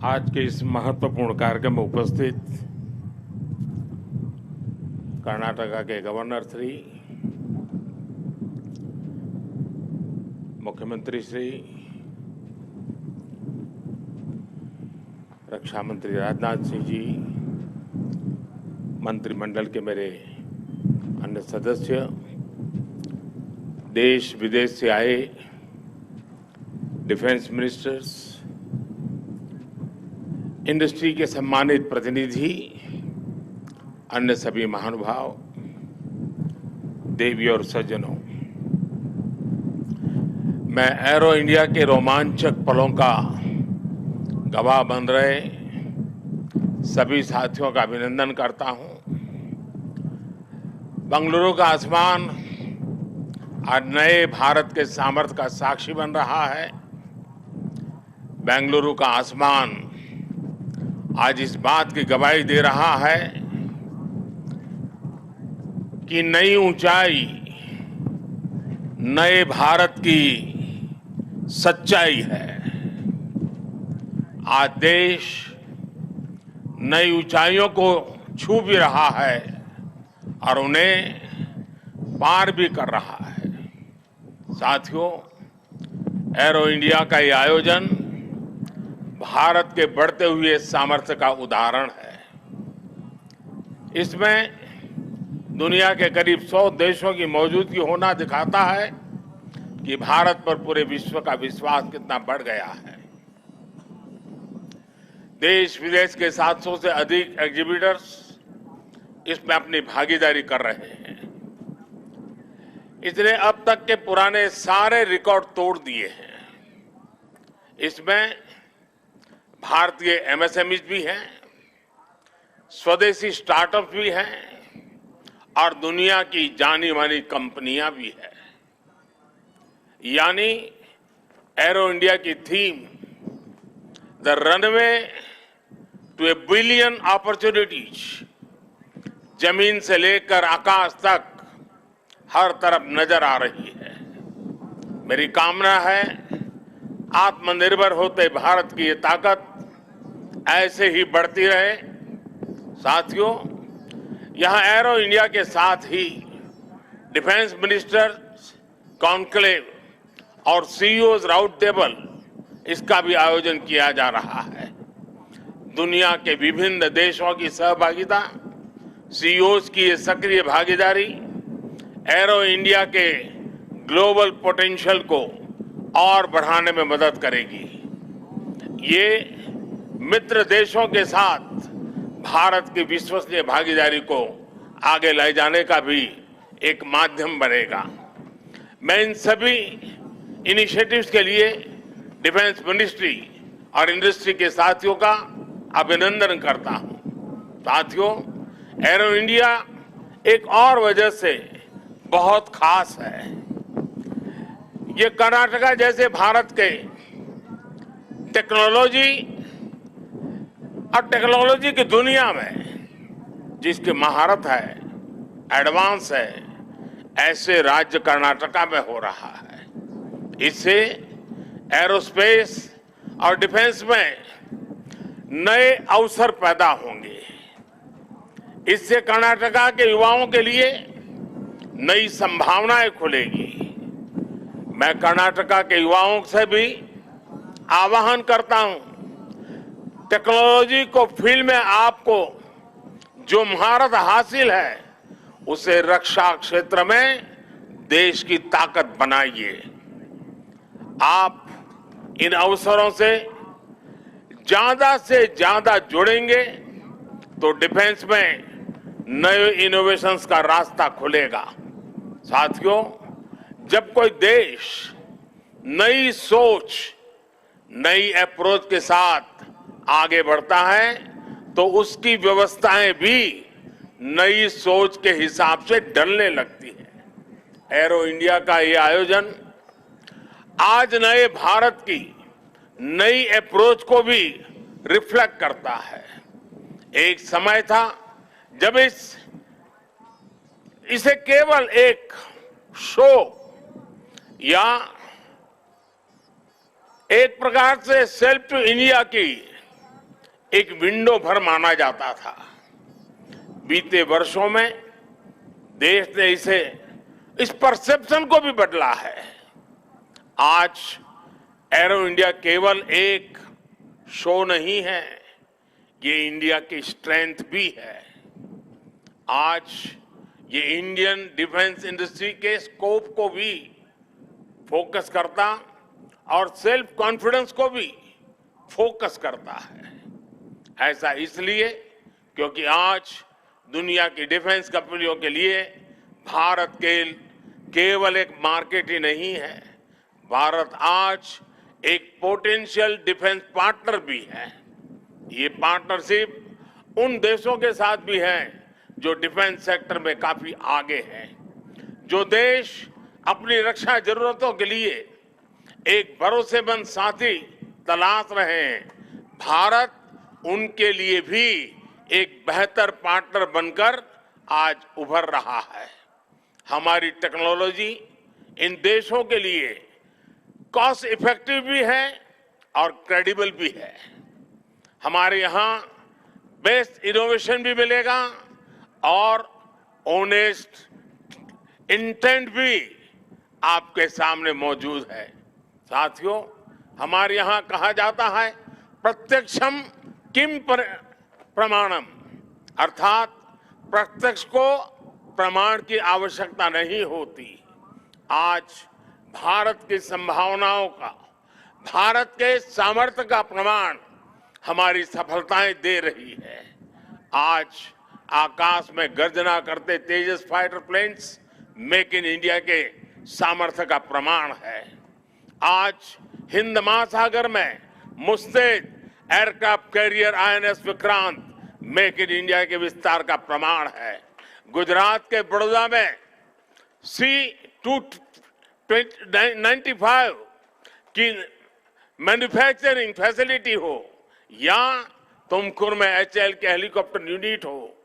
आज के इस महत्वपूर्ण कार्यक्रम में उपस्थित कर्नाटका के गवर्नर श्री, मुख्यमंत्री श्री, रक्षा मंत्री राजनाथ सिंह जी, मंत्रिमंडल के मेरे अन्य सदस्य, देश विदेश से आए डिफेंस मिनिस्टर्स, इंडस्ट्री के सम्मानित प्रतिनिधि, अन्य सभी महानुभाव, देवी और सज्जनों, मैं एरो इंडिया के रोमांचक पलों का गवाह बन रहे सभी साथियों का अभिनंदन करता हूं। बेंगलुरु का आसमान आज नए भारत के सामर्थ्य का साक्षी बन रहा है। बेंगलुरु का आसमान आज इस बात की गवाही दे रहा है कि नई ऊंचाई नए भारत की सच्चाई है। आज देश नई ऊंचाइयों को छू भी रहा है और उन्हें पार भी कर रहा है। साथियों, एरो इंडिया का ये आयोजन भारत के बढ़ते हुए सामर्थ्य का उदाहरण है। इसमें दुनिया के करीब 100 देशों की मौजूदगी होना दिखाता है कि भारत पर पूरे विश्व का विश्वास कितना बढ़ गया है। देश विदेश के 700 से अधिक एग्जीबिटर्स इसमें अपनी भागीदारी कर रहे हैं। इसने अब तक के पुराने सारे रिकॉर्ड तोड़ दिए हैं। इसमें भारतीय एमएसएमईज भी हैं, स्वदेशी स्टार्टअप भी हैं और दुनिया की जानी मानी कंपनियां भी हैं। यानी एरो इंडिया की theme the runway to a billion opportunities, जमीन से लेकर आकाश तक हर तरफ नजर आ रही है। मेरी कामना है आत्मनिर्भर होते भारत की ये ताकत ऐसे ही बढ़ती रहे। साथियों, यहां एरो इंडिया के साथ ही डिफेंस मिनिस्टर्स कॉन्क्लेव और सीईओज राउंड टेबल इसका भी आयोजन किया जा रहा है। दुनिया के विभिन्न देशों की सहभागिता, सीईओज की ये सक्रिय भागीदारी एरो इंडिया के ग्लोबल पोटेंशियल को और बढ़ाने में मदद करेगी। ये मित्र देशों के साथ भारत की विश्वसनीय भागीदारी को आगे ले जाने का भी एक माध्यम बनेगा। मैं इन सभी इनिशिएटिव्स के लिए डिफेंस मिनिस्ट्री और इंडस्ट्री के साथियों का अभिनंदन करता हूं। साथियों, एरो इंडिया एक और वजह से बहुत खास है। ये कर्नाटका जैसे भारत के टेक्नोलॉजी और टेक्नोलॉजी की दुनिया में जिसकी महारत है, एडवांस है, ऐसे राज्य कर्नाटका में हो रहा है। इससे एरोस्पेस और डिफेंस में नए अवसर पैदा होंगे। इससे कर्नाटका के युवाओं के लिए नई संभावनाएं खुलेगी। मैं कर्नाटका के युवाओं से भी आह्वान करता हूं, टेक्नोलॉजी को फील्ड में आपको जो महारत हासिल है उसे रक्षा क्षेत्र में देश की ताकत बनाइए। आप इन अवसरों से ज्यादा जुड़ेंगे तो डिफेंस में नए इनोवेशंस का रास्ता खुलेगा। साथियों, जब कोई देश नई सोच, नई अप्रोच के साथ आगे बढ़ता है तो उसकी व्यवस्थाएं भी नई सोच के हिसाब से ढलने लगती है। एरो इंडिया का ये आयोजन आज नए भारत की नई अप्रोच को भी रिफ्लेक्ट करता है। एक समय था जब इसे केवल एक शो या एक प्रकार से सेल्फ टू इंडिया की एक विंडो भर माना जाता था। बीते वर्षों में देश ने इस परसेप्शन को भी बदला है। आज एरो इंडिया केवल एक शो नहीं है, ये इंडिया की स्ट्रेंथ भी है। आज ये इंडियन डिफेंस इंडस्ट्री के स्कोप को भी फोकस करता और सेल्फ कॉन्फिडेंस को भी फोकस करता है। ऐसा इसलिए क्योंकि आज दुनिया की डिफेंस कंपनियों के लिए भारत केवल एक मार्केट ही नहीं है, भारत आज एक पोटेंशियल डिफेंस पार्टनर भी है। ये पार्टनरशिप उन देशों के साथ भी है जो डिफेंस सेक्टर में काफी आगे हैं, जो देश अपनी रक्षा जरूरतों के लिए एक भरोसेमंद साथी तलाश रहे हैं। भारत उनके लिए भी एक बेहतर पार्टनर बनकर आज उभर रहा है। हमारी टेक्नोलॉजी इन देशों के लिए कॉस्ट इफेक्टिव भी है और क्रेडिबल भी है। हमारे यहाँ बेस्ट इनोवेशन भी मिलेगा और ऑनेस्ट इंटेंट भी आपके सामने मौजूद है। साथियों, हमारे यहाँ कहा जाता है प्रत्यक्षम किम प्रमाणम, अर्थात प्रत्यक्ष को प्रमाण की आवश्यकता नहीं होती। आज भारत की संभावनाओं का, भारत के सामर्थ्य का प्रमाण हमारी सफलताएं दे रही है। आज आकाश में गर्जना करते Tejas fighter planes make in India के सामर्थ्य का प्रमाण है। आज हिंद महासागर में मुस्तैद aircraft carrier INS Vikrant make in India के विस्तार का प्रमाण है। गुजरात के बड़ौदा में C-295 की मैन्युफैक्चरिंग फैसिलिटी हो या तुमकुर में HAL के हेलीकॉप्टर यूनिट हो,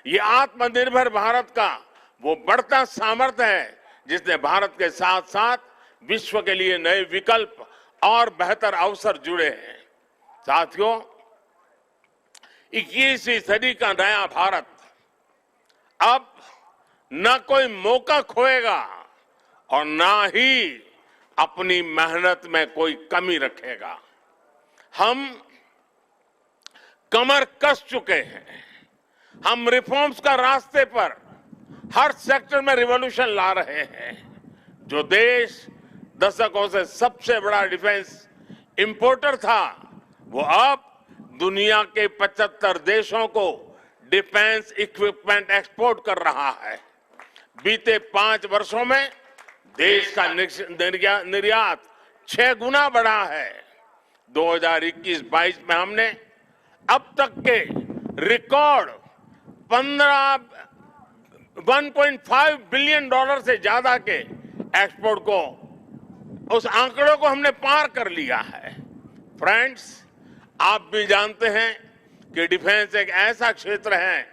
ये आत्मनिर्भर भारत का वो बढ़ता सामर्थ्य है जिसने भारत के साथ साथ विश्व के लिए नए विकल्प और बेहतर अवसर जुड़े हैं। साथियों, 21वीं सदी का नया भारत अब न कोई मौका खोएगा और न ही अपनी मेहनत में कोई कमी रखेगा। हम कमर कस चुके हैं। हम रिफॉर्म्स का रास्ते पर हर सेक्टर में रिवॉल्यूशन ला रहे हैं। जो देश दशकों से सबसे बड़ा डिफेंस इंपोर्टर था, वो अब दुनिया के 75 देशों को डिफेंस इक्विपमेंट एक्सपोर्ट कर रहा है। बीते 5 वर्षों में देश का निर्यात 6 गुना बढ़ा है। 2021-22 में हमने अब तक के रिकॉर्ड 1.5 बिलियन डॉलर से ज्यादा के एक्सपोर्ट को, उस आंकड़ों को हमने पार कर लिया है। फ्रेंड्स, आप भी जानते हैं कि डिफेंस एक ऐसा क्षेत्र है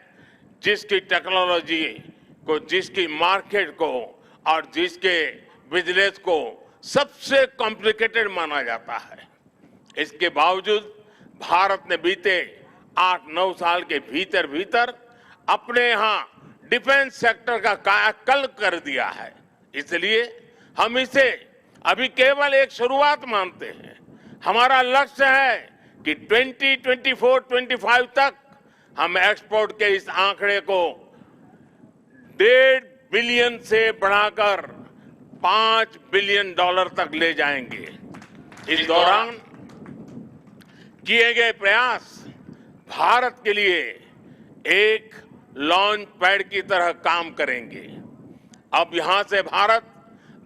जिसकी टेक्नोलॉजी को, जिसकी मार्केट को और जिसके बिजनेस को सबसे कॉम्प्लिकेटेड माना जाता है। इसके बावजूद भारत ने बीते 8-9 साल के भीतर भीतर अपने यहाँ डिफेंस सेक्टर का कायाकल्प कर दिया है। इसलिए हम इसे अभी केवल एक शुरुआत मानते हैं। हमारा लक्ष्य है कि 2024-25 तक हम एक्सपोर्ट के इस आंकड़े को 1.5 बिलियन से बढ़ाकर 5 बिलियन डॉलर तक ले जाएंगे। इस दौरान किए गए प्रयास भारत के लिए एक लॉन्च पैड की तरह काम करेंगे। अब यहां से भारत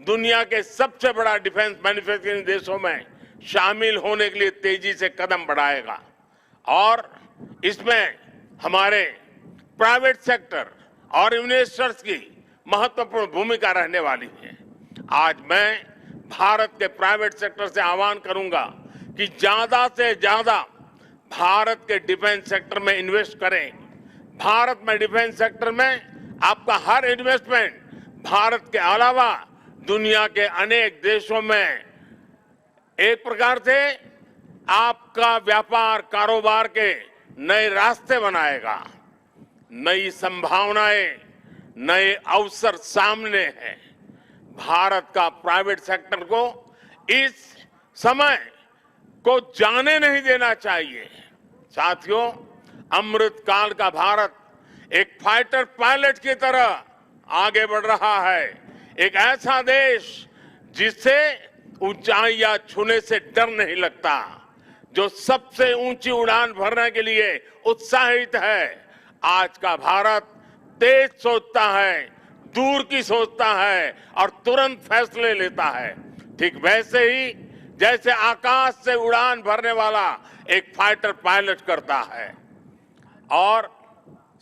दुनिया के सबसे बड़ा डिफेंस मैन्युफैक्चरिंग देशों में शामिल होने के लिए तेजी से कदम बढ़ाएगा और इसमें हमारे प्राइवेट सेक्टर और इन्वेस्टर्स की महत्वपूर्ण भूमिका रहने वाली है। आज मैं भारत के प्राइवेट सेक्टर से आह्वान करूंगा कि ज्यादा से ज्यादा भारत के डिफेंस सेक्टर में इन्वेस्ट करें। भारत में डिफेंस सेक्टर में आपका हर इन्वेस्टमेंट भारत के अलावा दुनिया के अनेक देशों में एक प्रकार से आपका व्यापार कारोबार के नए रास्ते बनाएगा। नई संभावनाएं, नए अवसर सामने हैं। भारत का प्राइवेट सेक्टर को इस समय को जाने नहीं देना चाहिए। साथियों, अमृत काल का भारत एक फाइटर पायलट की तरह आगे बढ़ रहा है। एक ऐसा देश जिससे ऊंचाइयां छूने से डर नहीं लगता, जो सबसे ऊंची उड़ान भरने के लिए उत्साहित है। आज का भारत तेज सोचता है, दूर की सोचता है और तुरंत फैसले लेता है। ठीक वैसे ही जैसे आकाश से उड़ान भरने वाला एक फाइटर पायलट करता है। और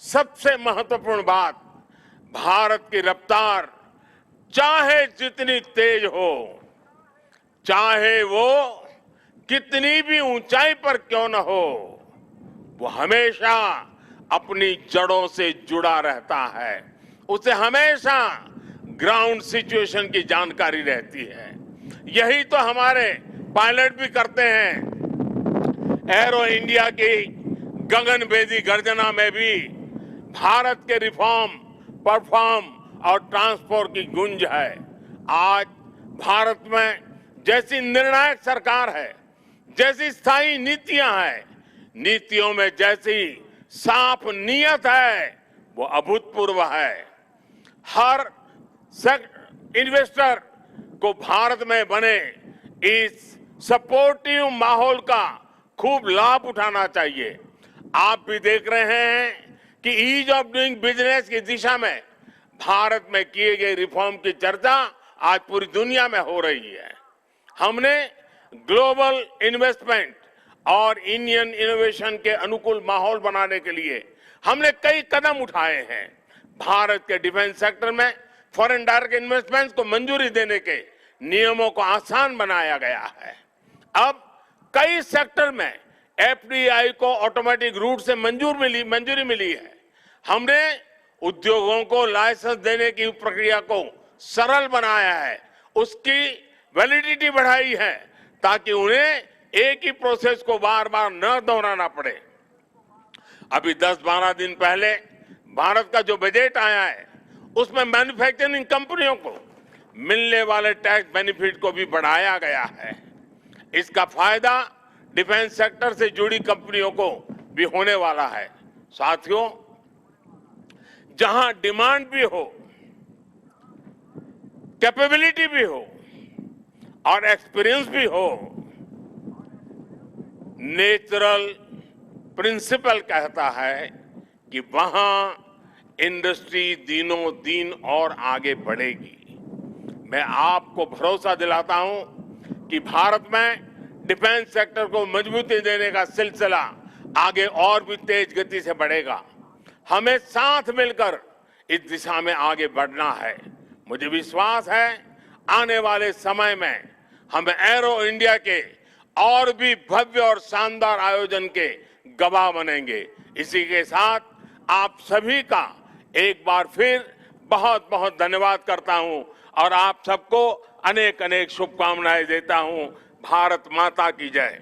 सबसे महत्वपूर्ण बात, भारत की रफ्तार चाहे जितनी तेज हो, चाहे वो कितनी भी ऊंचाई पर क्यों न हो, वो हमेशा अपनी जड़ों से जुड़ा रहता है। उसे हमेशा ग्राउंड सिचुएशन की जानकारी रहती है। यही तो हमारे पायलट भी करते हैं। एरो इंडिया की गगनभेदी गर्जना में भी भारत के रिफॉर्म, परफॉर्म और ट्रांसपोर्ट की गूंज है। आज भारत में जैसी निर्णायक सरकार है, जैसी स्थायी नीतियां हैं, नीतियों में जैसी साफ नीयत है, वो अभूतपूर्व है। हर इन्वेस्टर को भारत में बने इस सपोर्टिव माहौल का खूब लाभ उठाना चाहिए। आप भी देख रहे हैं कि ईज ऑफ डूइंग बिजनेस की दिशा में भारत में किए गए रिफॉर्म की चर्चा आज पूरी दुनिया में हो रही है। हमने ग्लोबल इन्वेस्टमेंट और इंडियन इनोवेशन के अनुकूल माहौल बनाने के लिए हमने कई कदम उठाए हैं। भारत के डिफेंस सेक्टर में फॉरेन डायरेक्ट इन्वेस्टमेंट को मंजूरी देने के नियमों को आसान बनाया गया है। अब कई सेक्टर में एफडीआई को ऑटोमेटिक रूट से मंजूरी मिली है। हमने उद्योगों को लाइसेंस देने की प्रक्रिया को सरल बनाया है, उसकी वैलिडिटी बढ़ाई है, ताकि उन्हें एक ही प्रोसेस को बार बार न दोहराना पड़े। अभी 10-12 दिन पहले भारत का जो बजट आया है, उसमें मैन्युफैक्चरिंग कंपनियों को मिलने वाले टैक्स बेनिफिट को भी बढ़ाया गया है। इसका फायदा डिफेंस सेक्टर से जुड़ी कंपनियों को भी होने वाला है। साथियों, जहां डिमांड भी हो, कैपेबिलिटी भी हो और एक्सपीरियंस भी हो, नेचुरल प्रिंसिपल कहता है कि वहां इंडस्ट्री दिनों दिन और आगे बढ़ेगी। मैं आपको भरोसा दिलाता हूं कि भारत में डिफेंस सेक्टर को मजबूती देने का सिलसिला आगे और भी तेज गति से बढ़ेगा। हमें साथ मिलकर इस दिशा में आगे बढ़ना है। मुझे विश्वास है आने वाले समय में हम एरो इंडिया के और भी भव्य और शानदार आयोजन के गवाह बनेंगे। इसी के साथ आप सभी का एक बार फिर बहुत बहुत धन्यवाद करता हूं और आप सबको अनेक अनेक शुभकामनाएं देता हूं। भारत माता की जय।